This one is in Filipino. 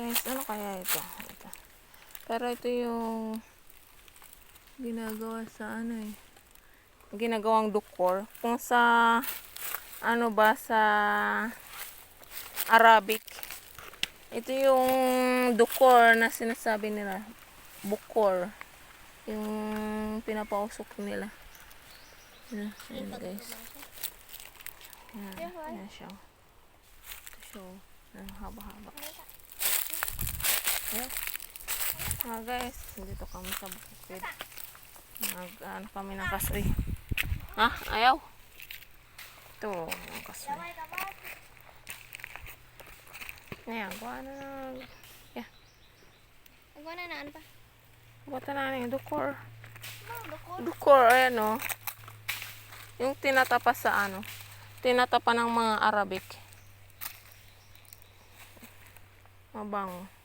guys. Ano kaya ito? Pero ito yung ginagawa sa ano eh. Ginagawang dukor. Kung sa ano ba sa Arabic. Ito yung dukor na sinasabi nila. Bukor. Yung pinapausok nila. Ayan guys. Ayan siya. Ito siya. Ayan, haba-haba. Ayan. Guys, dito kami sa bukid. Ano kami ng kasoy. Ha? Ayaw? Ito, ang kasoy. Ayan, kuha na na. Yeah. Kuha na naan pa. Buta na yung dukor. Dukor, ayan o. Yung tinatapa sa ano. Tinatapa ng mga Arabic. Mabango.